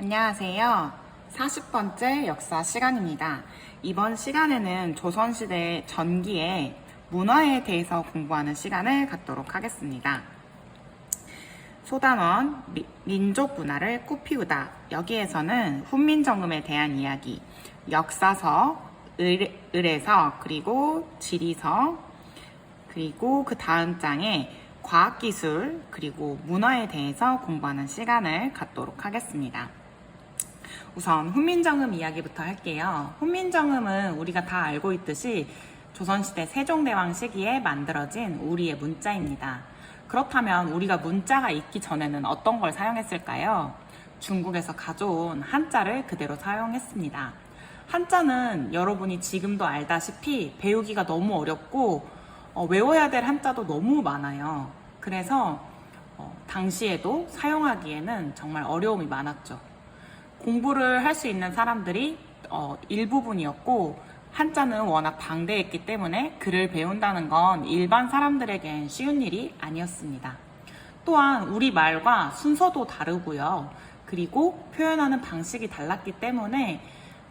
안녕하세요. 40번째 역사 시간입니다. 이번 시간에는 조선시대 전기의 문화에 대해서 공부하는 시간을 갖도록 하겠습니다. 소단원, 민족 문화를 꽃피우다. 여기에서는 훈민정음에 대한 이야기, 역사서, 의례서, 그리고 지리서, 그리고 그 다음 장에 과학기술, 그리고 문화에 대해서 공부하는 시간을 갖도록 하겠습니다. 우선 훈민정음 이야기부터 할게요. 훈민정음은 우리가 다 알고 있듯이 조선시대 세종대왕 시기에 만들어진 우리의 문자입니다. 그렇다면 우리가 문자가 있기 전에는 어떤 걸 사용했을까요? 중국에서 가져온 한자를 그대로 사용했습니다. 한자는 여러분이 지금도 알다시피 배우기가 너무 어렵고 외워야 될 한자도 너무 많아요. 그래서 당시에도 사용하기에는 정말 어려움이 많았죠. 공부를 할 수 있는 사람들이 일부분이었고 한자는 워낙 방대했기 때문에 글을 배운다는 건 일반 사람들에겐 쉬운 일이 아니었습니다. 또한 우리말과 순서도 다르고요. 그리고 표현하는 방식이 달랐기 때문에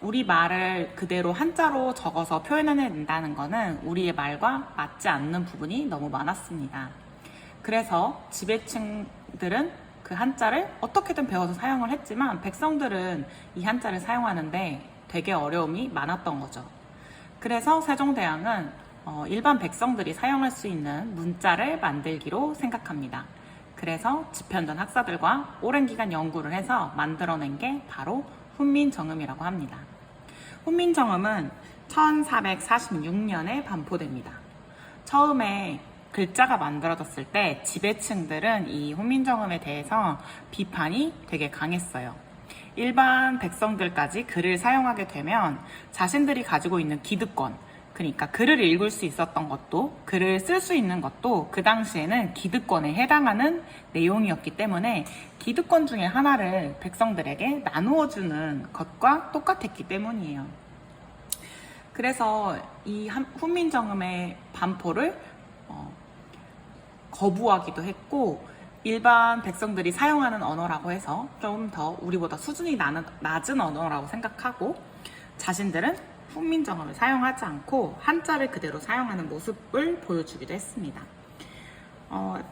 우리말을 그대로 한자로 적어서 표현해낸다는 것은 우리의 말과 맞지 않는 부분이 너무 많았습니다. 그래서 지배층들은 그 한자를 어떻게든 배워서 사용을 했지만 백성들은 이 한자를 사용하는데 되게 어려움이 많았던 거죠. 그래서 세종대왕은 일반 백성들이 사용할 수 있는 문자를 만들기로 생각합니다. 그래서 집현전 학사들과 오랜 기간 연구를 해서 만들어낸 게 바로 훈민정음이라고 합니다. 훈민정음은 1446년에 반포됩니다. 처음에 글자가 만들어졌을 때 지배층들은 이 훈민정음에 대해서 비판이 되게 강했어요. 일반 백성들까지 글을 사용하게 되면 자신들이 가지고 있는 기득권, 그러니까 글을 읽을 수 있었던 것도 글을 쓸 수 있는 것도 그 당시에는 기득권에 해당하는 내용이었기 때문에 기득권 중에 하나를 백성들에게 나누어주는 것과 똑같았기 때문이에요. 그래서 이 훈민정음의 반포를 거부하기도 했고 일반 백성들이 사용하는 언어라고 해서 좀 더 우리보다 수준이 낮은 언어라고 생각하고 자신들은 훈민정음을 사용하지 않고 한자를 그대로 사용하는 모습을 보여주기도 했습니다.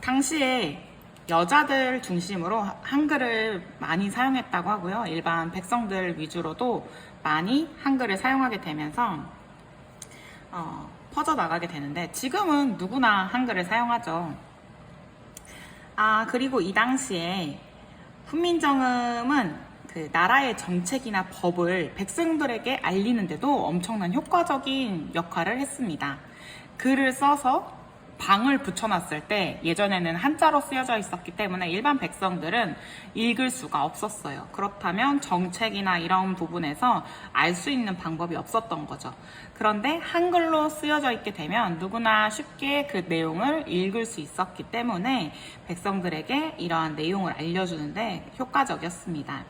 당시에 여자들 중심으로 한글을 많이 사용했다고 하고요. 일반 백성들 위주로도 많이 한글을 사용하게 되면서 퍼져나가게 되는데 지금은 누구나 한글을 사용하죠. 그리고 이 당시에 훈민정음은 그 나라의 정책이나 법을 백성들에게 알리는데도 엄청난 효과적인 역할을 했습니다. 글을 써서 방을 붙여놨을 때 예전에는 한자로 쓰여져 있었기 때문에 일반 백성들은 읽을 수가 없었어요. 그렇다면 정책이나 이런 부분에서 알 수 있는 방법이 없었던 거죠. 그런데 한글로 쓰여져 있게 되면 누구나 쉽게 그 내용을 읽을 수 있었기 때문에 백성들에게 이러한 내용을 알려주는데 효과적이었습니다.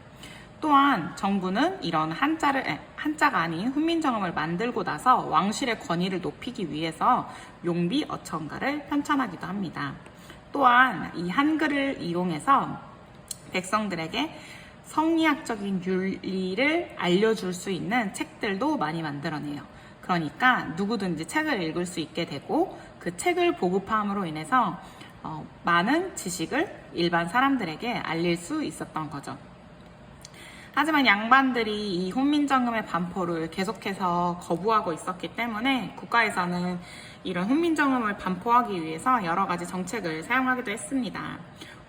또한 정부는 이런 한자가 아닌 훈민정음을 만들고 나서 왕실의 권위를 높이기 위해서 용비 어천가를 편찬하기도 합니다. 또한 이 한글을 이용해서 백성들에게 성리학적인 윤리를 알려줄 수 있는 책들도 많이 만들어내요. 그러니까 누구든지 책을 읽을 수 있게 되고 그 책을 보급함으로 인해서 많은 지식을 일반 사람들에게 알릴 수 있었던 거죠. 하지만 양반들이 이 훈민정음의 반포를 계속해서 거부하고 있었기 때문에 국가에서는 이런 훈민정음을 반포하기 위해서 여러 가지 정책을 사용하기도 했습니다.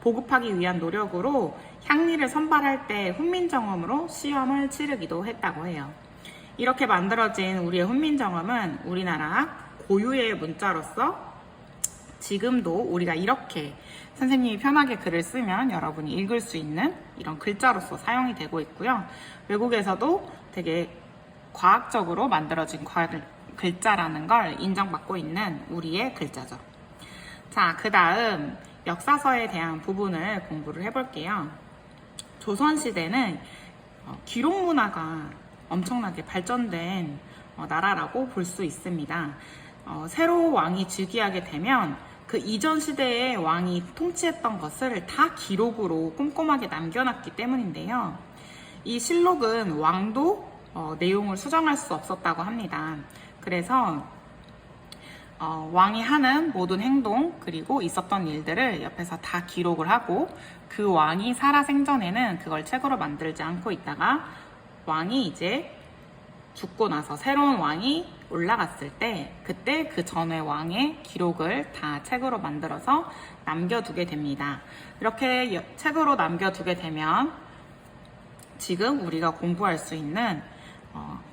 보급하기 위한 노력으로 향리를 선발할 때 훈민정음으로 시험을 치르기도 했다고 해요. 이렇게 만들어진 우리의 훈민정음은 우리나라 고유의 문자로서 지금도 우리가 이렇게 선생님이 편하게 글을 쓰면 여러분이 읽을 수 있는 이런 글자로서 사용이 되고 있고요. 외국에서도 되게 과학적으로 만들어진 글자라는 걸 인정받고 있는 우리의 글자죠. 자, 그 다음 역사서에 대한 부분을 공부를 해볼게요. 조선시대는 기록 문화가 엄청나게 발전된 나라라고 볼 수 있습니다. 새로 왕이 즉위하게 되면 그 이전 시대의 왕이 통치했던 것을 다 기록으로 꼼꼼하게 남겨놨기 때문인데요. 이 실록은 왕도 내용을 수정할 수 없었다고 합니다. 그래서 왕이 하는 모든 행동 그리고 있었던 일들을 옆에서 다 기록을 하고 그 왕이 살아생전에는 그걸 책으로 만들지 않고 있다가 왕이 이제 죽고 나서 새로운 왕이 올라갔을 때 그때 그 전의 왕의 기록을 다 책으로 만들어서 남겨두게 됩니다. 이렇게 책으로 남겨두게 되면 지금 우리가 공부할 수 있는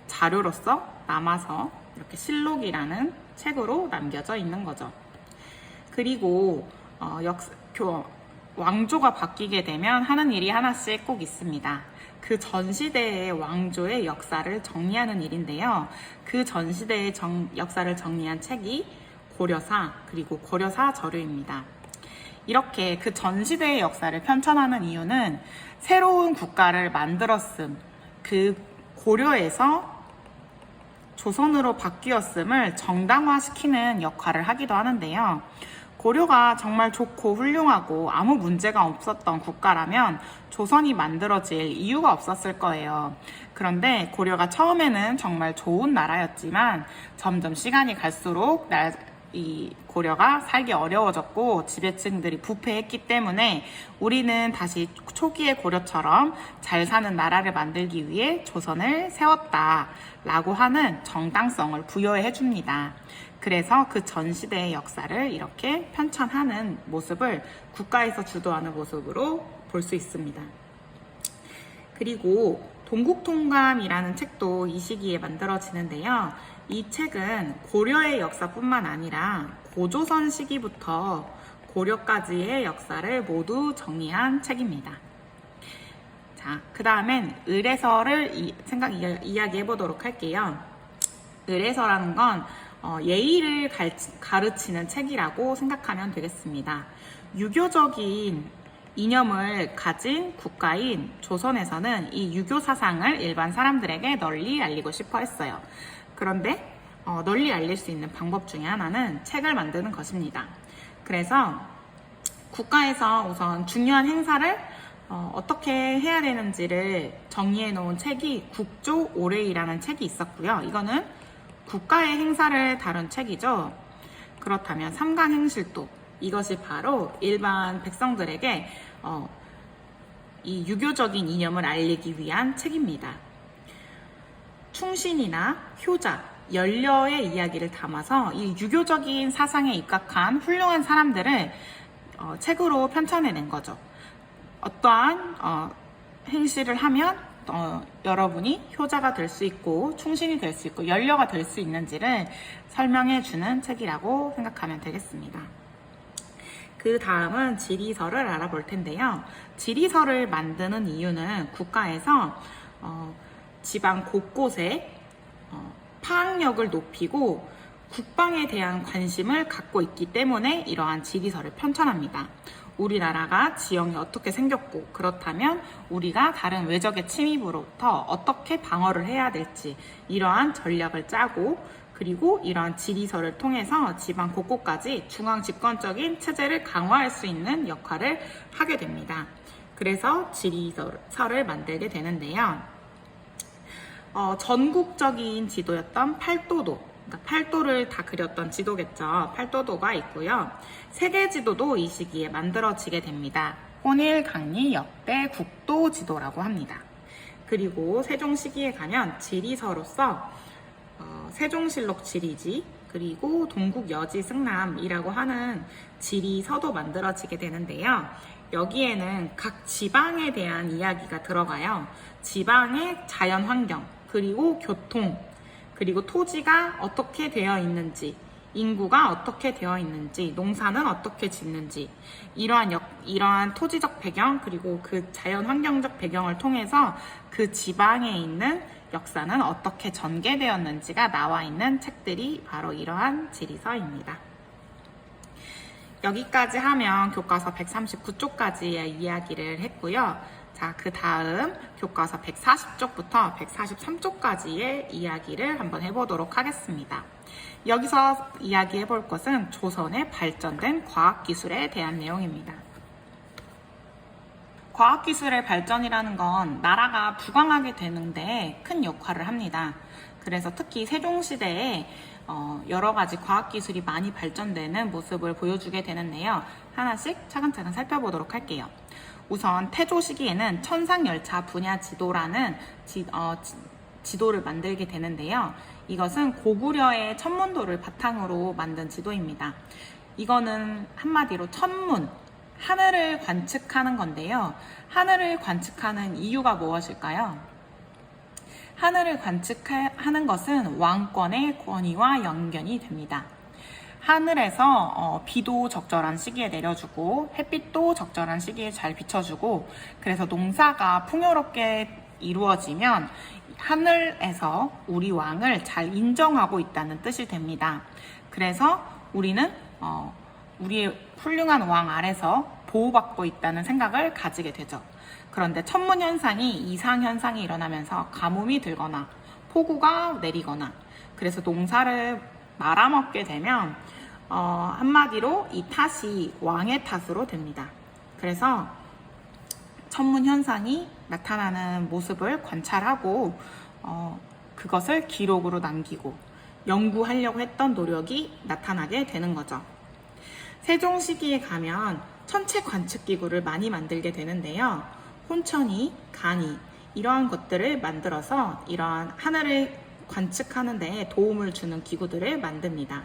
자료로서 남아서 이렇게 실록이라는 책으로 남겨져 있는 거죠. 그리고 왕조가 바뀌게 되면 하는 일이 하나씩 꼭 있습니다. 그 전 시대의 왕조의 역사를 정리하는 일인데요. 그 전 시대의 역사를 정리한 책이 고려사 그리고 고려사 저류입니다. 이렇게 그 전 시대의 역사를 편찬하는 이유는 새로운 국가를 만들었음, 그 고려에서 조선으로 바뀌었음을 정당화시키는 역할을 하기도 하는데요. 고려가 정말 좋고 훌륭하고 아무 문제가 없었던 국가라면 조선이 만들어질 이유가 없었을 거예요. 그런데 고려가 처음에는 정말 좋은 나라였지만 점점 시간이 갈수록 이 고려가 살기 어려워졌고 지배층들이 부패했기 때문에 우리는 다시 초기의 고려처럼 잘 사는 나라를 만들기 위해 조선을 세웠다라고 하는 정당성을 부여해 줍니다. 그래서 그 전 시대의 역사를 이렇게 편찬하는 모습을 국가에서 주도하는 모습으로 볼 수 있습니다. 그리고 동국통감이라는 책도 이 시기에 만들어지는데요. 이 책은 고려의 역사뿐만 아니라 고조선 시기부터 고려까지의 역사를 모두 정리한 책입니다. 자, 그 다음엔 의례서를 이야기해 보도록 할게요. 의례서라는 건 예의를 가르치는 책이라고 생각하면 되겠습니다. 유교적인 이념을 가진 국가인 조선에서는 이 유교 사상을 일반 사람들에게 널리 알리고 싶어 했어요. 그런데 널리 알릴 수 있는 방법 중에 하나는 책을 만드는 것입니다. 그래서 국가에서 우선 중요한 행사를 어떻게 해야 되는지를 정리해 놓은 책이 국조 오례이라는 책이 있었고요. 이거는 국가의 행사를 다룬 책이죠. 그렇다면 삼강행실도, 이것이 바로 일반 백성들에게 이 유교적인 이념을 알리기 위한 책입니다. 충신이나 효자, 연려의 이야기를 담아서 이 유교적인 사상에 입각한 훌륭한 사람들을 책으로 편찬해낸 거죠. 어떠한 행실을 하면 여러분이 효자가 될 수 있고 충신이 될 수 있고 연려가 될 수 있는지를 설명해 주는 책이라고 생각하면 되겠습니다. 그 다음은 지리서를 알아볼 텐데요. 지리서를 만드는 이유는 국가에서 지방 곳곳에 파악력을 높이고 국방에 대한 관심을 갖고 있기 때문에 이러한 지리서를 편찬합니다. 우리나라가 지형이 어떻게 생겼고 그렇다면 우리가 다른 외적의 침입으로부터 어떻게 방어를 해야 될지 이러한 전략을 짜고 그리고 이러한 지리서를 통해서 지방 곳곳까지 중앙 집권적인 체제를 강화할 수 있는 역할을 하게 됩니다. 그래서 지리서를 만들게 되는데요. 전국적인 지도였던 팔도도, 그러니까 팔도를 다 그렸던 지도겠죠. 팔도도가 있고요. 세계 지도도 이 시기에 만들어지게 됩니다. 혼일강리 역대 국도 지도라고 합니다. 그리고 세종 시기에 가면 지리서로서 세종실록 지리지 그리고 동국여지 승남이라고 하는 지리서도 만들어지게 되는데요. 여기에는 각 지방에 대한 이야기가 들어가요. 지방의 자연환경 그리고 교통 그리고 토지가 어떻게 되어 있는지 인구가 어떻게 되어 있는지 농사는 어떻게 짓는지 이러한 토지적 배경 그리고 그 자연환경적 배경을 통해서 그 지방에 있는 역사는 어떻게 전개되었는지가 나와 있는 책들이 바로 이러한 지리서입니다. 여기까지 하면 교과서 139쪽까지의 이야기를 했고요. 자, 그 다음 교과서 140쪽부터 143쪽까지의 이야기를 한번 해보도록 하겠습니다. 여기서 이야기해 볼 것은 조선의 발전된 과학기술에 대한 내용입니다. 과학기술의 발전이라는 건 나라가 부강하게 되는데 큰 역할을 합니다. 그래서 특히 세종시대에 여러 가지 과학기술이 많이 발전되는 모습을 보여주게 되는데요. 하나씩 차근차근 살펴보도록 할게요. 우선 태조 시기에는 천상열차 분야 지도라는 지도를 만들게 되는데요. 이것은 고구려의 천문도를 바탕으로 만든 지도입니다. 이거는 한마디로 천문, 하늘을 관측하는 건데요. 하늘을 관측하는 이유가 무엇일까요? 하늘을 관측하는 것은 왕권의 권위와 연결이 됩니다. 하늘에서 비도 적절한 시기에 내려주고 햇빛도 적절한 시기에 잘 비춰주고 그래서 농사가 풍요롭게 이루어지면 하늘에서 우리 왕을 잘 인정하고 있다는 뜻이 됩니다. 그래서 우리는 우리의 훌륭한 왕 아래서 보호받고 있다는 생각을 가지게 되죠. 그런데 천문현상이 이상현상이 일어나면서 가뭄이 들거나 폭우가 내리거나 그래서 농사를 말아먹게 되면 한마디로 이 탓이 왕의 탓으로 됩니다. 그래서 천문현상이 나타나는 모습을 관찰하고 그것을 기록으로 남기고 연구하려고 했던 노력이 나타나게 되는 거죠. 세종 시기에 가면 천체 관측기구를 많이 만들게 되는데요. 혼천이, 간이 이러한 것들을 만들어서 이러한 하늘을 관측하는 데 도움을 주는 기구들을 만듭니다.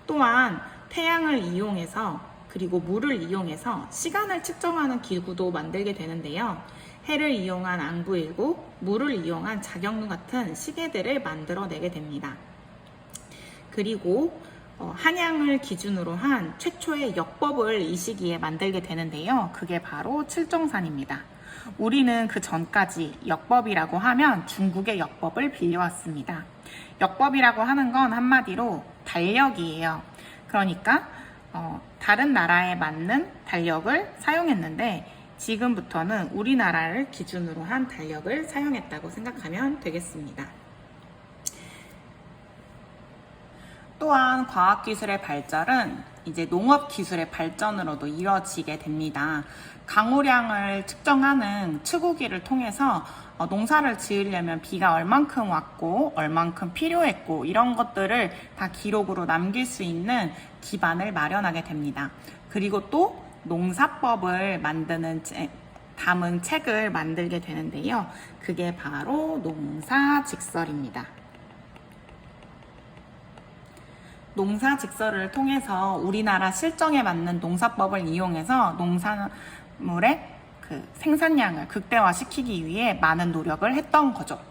또한 태양을 이용해서 그리고 물을 이용해서 시간을 측정하는 기구도 만들게 되는데요. 해를 이용한 앙부일구, 물을 이용한 자경루 같은 시계들을 만들어내게 됩니다. 그리고 한양을 기준으로 한 최초의 역법을 이 시기에 만들게 되는데요. 그게 바로 칠정산입니다. 우리는 그 전까지 역법이라고 하면 중국의 역법을 빌려왔습니다. 역법이라고 하는 건 한마디로 달력이에요. 그러니까 다른 나라에 맞는 달력을 사용했는데 지금부터는 우리나라를 기준으로 한 달력을 사용했다고 생각하면 되겠습니다. 또한 과학기술의 발전은 이제 농업기술의 발전으로도 이어지게 됩니다. 강우량을 측정하는 측우기를 통해서 농사를 지으려면 비가 얼만큼 왔고 얼만큼 필요했고 이런 것들을 다 기록으로 남길 수 있는 기반을 마련하게 됩니다. 그리고 또 농사법을 담은 책을 만들게 되는데요. 그게 바로 농사직설입니다. 농사직설을 통해서 우리나라 실정에 맞는 농사법을 이용해서 농산물의 생산량을 극대화시키기 위해 많은 노력을 했던 거죠.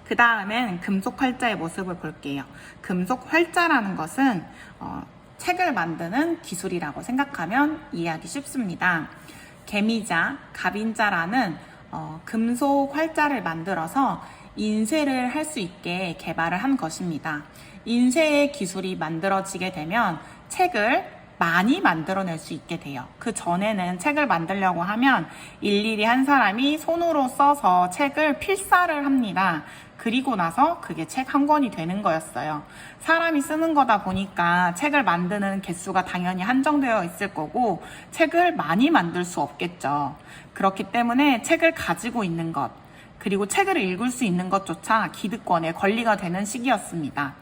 그 다음엔 금속활자의 모습을 볼게요. 금속활자라는 것은 책을 만드는 기술이라고 생각하면 이해하기 쉽습니다. 개미자, 갑인자라는 금속 활자를 만들어서 인쇄를 할 수 있게 개발을 한 것입니다. 인쇄의 기술이 만들어지게 되면 책을 많이 만들어낼 수 있게 돼요. 그 전에는 책을 만들려고 하면 일일이 한 사람이 손으로 써서 책을 필사를 합니다. 그리고 나서 그게 책 한 권이 되는 거였어요. 사람이 쓰는 거다 보니까 책을 만드는 개수가 당연히 한정되어 있을 거고 책을 많이 만들 수 없겠죠. 그렇기 때문에 책을 가지고 있는 것 그리고 책을 읽을 수 있는 것조차 기득권의 권리가 되는 시기였습니다.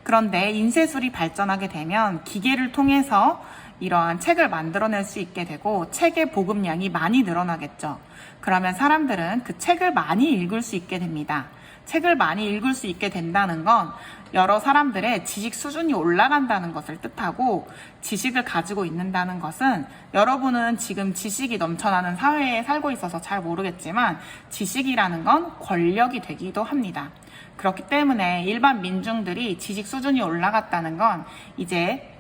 그런데 인쇄술이 발전하게 되면 기계를 통해서 이러한 책을 만들어낼 수 있게 되고 책의 보급량이 많이 늘어나겠죠. 그러면 사람들은 그 책을 많이 읽을 수 있게 됩니다. 책을 많이 읽을 수 있게 된다는 건 여러 사람들의 지식 수준이 올라간다는 것을 뜻하고 지식을 가지고 있는다는 것은 여러분은 지금 지식이 넘쳐나는 사회에 살고 있어서 잘 모르겠지만 지식이라는 건 권력이 되기도 합니다. 그렇기 때문에 일반 민중들이 지식 수준이 올라갔다는 건 이제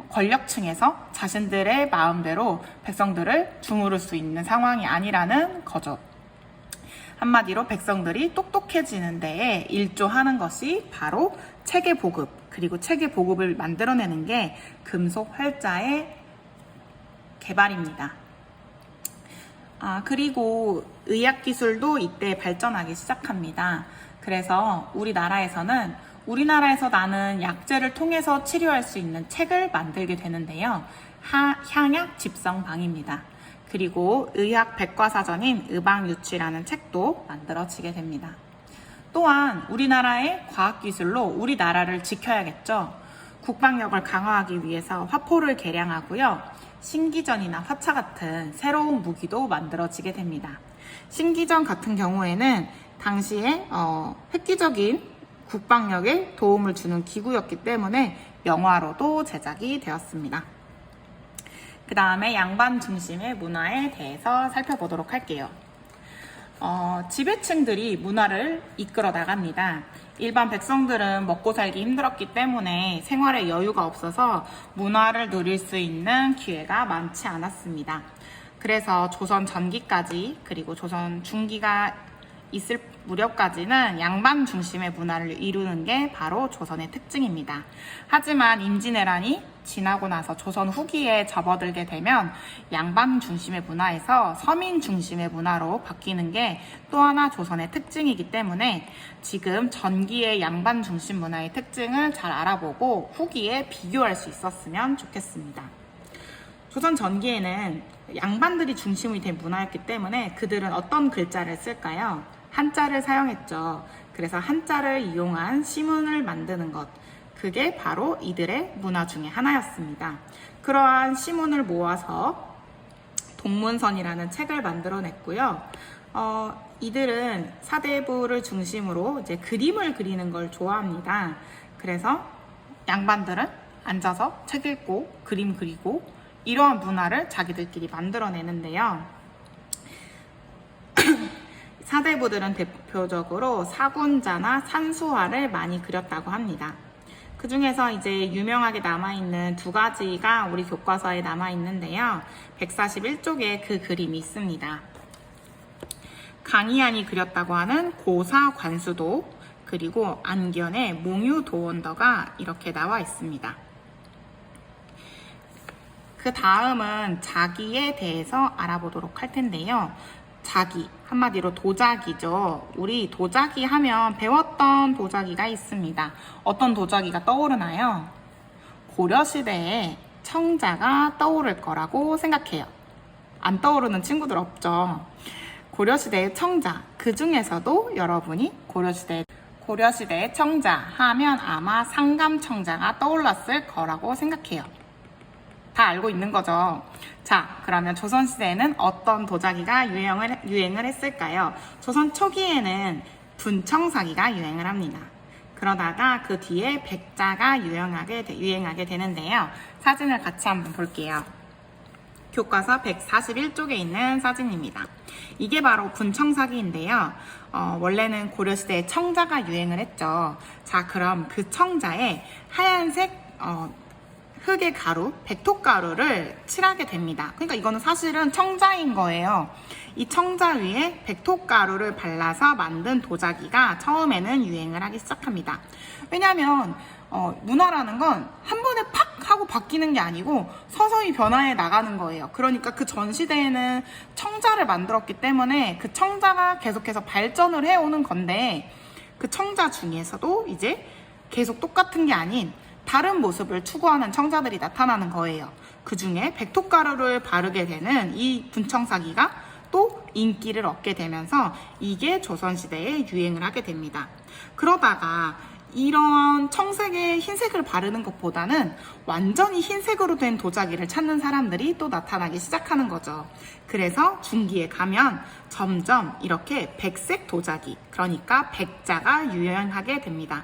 권력층에서 자신들의 마음대로 백성들을 주무를 수 있는 상황이 아니라는 거죠. 한마디로 백성들이 똑똑해지는 데에 일조하는 것이 바로 책의 보급, 그리고 책의 보급을 만들어내는 게 금속 활자의 개발입니다. 그리고 의학기술도 이때 발전하기 시작합니다. 그래서 우리나라에서 나는 약재를 통해서 치료할 수 있는 책을 만들게 되는데요. 향약 집성방입니다. 그리고 의학 백과사전인 의방유치라는 책도 만들어지게 됩니다. 또한 우리나라의 과학기술로 우리나라를 지켜야겠죠. 국방력을 강화하기 위해서 화포를 개량하고요. 신기전이나 화차 같은 새로운 무기도 만들어지게 됩니다. 신기전 같은 경우에는 당시에 획기적인 국방력에 도움을 주는 기구였기 때문에 영화로도 제작이 되었습니다. 그 다음에 양반 중심의 문화에 대해서 살펴보도록 할게요. 지배층들이 문화를 이끌어 나갑니다. 일반 백성들은 먹고 살기 힘들었기 때문에 생활에 여유가 없어서 문화를 누릴 수 있는 기회가 많지 않았습니다. 그래서 조선 전기까지 그리고 조선 중기가 있을 무렵까지는 양반 중심의 문화를 이루는 게 바로 조선의 특징입니다. 하지만 임진왜란이 지나고 나서 조선 후기에 접어들게 되면 양반 중심의 문화에서 서민 중심의 문화로 바뀌는 게 또 하나 조선의 특징이기 때문에 지금 전기의 양반 중심 문화의 특징을 잘 알아보고 후기에 비교할 수 있었으면 좋겠습니다. 조선 전기에는 양반들이 중심이 된 문화였기 때문에 그들은 어떤 글자를 쓸까요? 한자를 사용했죠. 그래서 한자를 이용한 시문을 만드는 것, 그게 바로 이들의 문화 중에 하나였습니다. 그러한 시문을 모아서 동문선이라는 책을 만들어냈고요. 이들은 사대부를 중심으로 이제 그림을 그리는 걸 좋아합니다. 그래서 양반들은 앉아서 책 읽고 그림 그리고 이러한 문화를 자기들끼리 만들어내는데요. 사대부들은 대표적으로 사군자나 산수화를 많이 그렸다고 합니다. 그 중에서 이제 유명하게 남아있는 두 가지가 우리 교과서에 남아있는데요. 141쪽에 그 그림이 있습니다. 강희안이 그렸다고 하는 고사관수도 그리고 안견의 몽유도원더가 이렇게 나와 있습니다. 그 다음은 자기에 대해서 알아보도록 할 텐데요. 자기, 한마디로 도자기죠. 우리 도자기 하면 배웠던 도자기가 있습니다. 어떤 도자기가 떠오르나요? 고려시대에 청자가 떠오를 거라고 생각해요. 안 떠오르는 친구들 없죠? 고려시대의 청자, 그 중에서도 여러분이 고려시대의 청자 하면 아마 상감청자가 떠올랐을 거라고 생각해요. 다 알고 있는 거죠. 자, 그러면 조선시대에는 어떤 도자기가 유행을 했을까요? 조선 초기에는 분청사기가 유행을 합니다. 그러다가 그 뒤에 백자가 유행하게 되는데요. 사진을 같이 한번 볼게요. 교과서 141쪽에 있는 사진입니다. 이게 바로 분청사기인데요. 원래는 고려시대에 청자가 유행을 했죠. 자, 그럼 그 청자에 하얀색 흙의 가루, 백토가루를 칠하게 됩니다. 그러니까 이거는 사실은 청자인 거예요. 이 청자 위에 백토가루를 발라서 만든 도자기가 처음에는 유행을 하기 시작합니다. 왜냐하면 문화라는 건 한 번에 팍 하고 바뀌는 게 아니고 서서히 변화해 나가는 거예요. 그러니까 그 전 시대에는 청자를 만들었기 때문에 그 청자가 계속해서 발전을 해오는 건데 그 청자 중에서도 이제 계속 똑같은 게 아닌 다른 모습을 추구하는 청자들이 나타나는 거예요. 그 중에 백토가루를 바르게 되는 이 분청사기가 또 인기를 얻게 되면서 이게 조선시대에 유행을 하게 됩니다. 그러다가 이런 청색에 흰색을 바르는 것보다는 완전히 흰색으로 된 도자기를 찾는 사람들이 또 나타나기 시작하는 거죠. 그래서 중기에 가면 점점 이렇게 백색 도자기, 그러니까 백자가 유행하게 됩니다.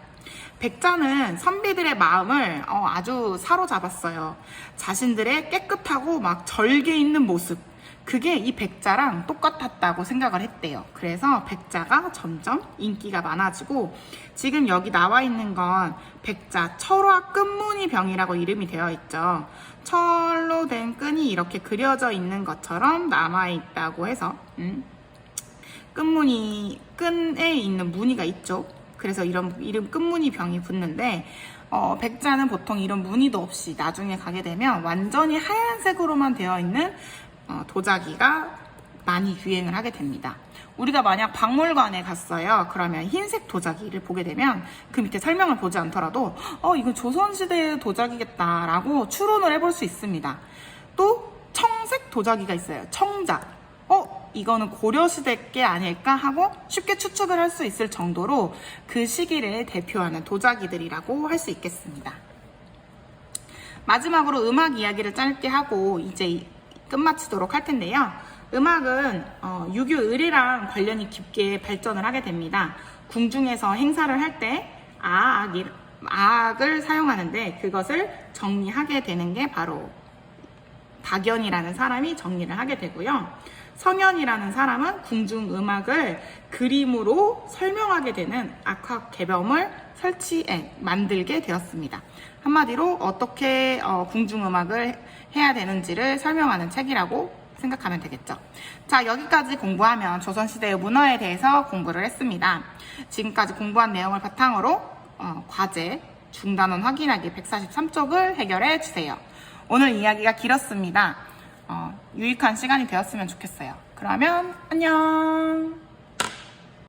백자는 선비들의 마음을 아주 사로잡았어요. 자신들의 깨끗하고 막 절개 있는 모습, 그게 이 백자랑 똑같았다고 생각을 했대요. 그래서 백자가 점점 인기가 많아지고 지금 여기 나와 있는 건 백자 철화 끝무늬병이라고 이름이 되어 있죠. 철로 된 끈이 이렇게 그려져 있는 것처럼 남아있다고 해서 끝무늬, 끈에 있는 무늬가 있죠. 그래서 이름 끝무늬병이 붙는데 백자는 보통 이런 무늬도 없이 나중에 가게 되면 완전히 하얀색으로만 되어 있는 도자기가 많이 유행을 하게 됩니다. 우리가 만약 박물관에 갔어요. 그러면 흰색 도자기를 보게 되면 그 밑에 설명을 보지 않더라도 이건 조선시대의 도자기겠다라고 추론을 해볼 수 있습니다. 또 청색 도자기가 있어요. 청작. 이거는 고려시대 게 아닐까 하고 쉽게 추측을 할 수 있을 정도로 그 시기를 대표하는 도자기들이라고 할 수 있겠습니다. 마지막으로 음악 이야기를 짧게 하고 이제 끝마치도록 할 텐데요. 음악은 유교 의례랑 관련이 깊게 발전을 하게 됩니다. 궁중에서 행사를 할 때 아악을 사용하는데 그것을 정리하게 되는 게 바로 박연이라는 사람이 정리를 하게 되고요. 성현이라는 사람은 궁중 음악을 그림으로 설명하게 되는 악학 개념을 만들게 되었습니다. 한마디로 어떻게 궁중 음악을 해야 되는지를 설명하는 책이라고 생각하면 되겠죠. 자, 여기까지 공부하면 조선시대의 문화에 대해서 공부를 했습니다. 지금까지 공부한 내용을 바탕으로 과제 중단원 확인하기 143쪽을 해결해 주세요. 오늘 이야기가 길었습니다. 유익한 시간이 되었으면 좋겠어요. 그러면 안녕.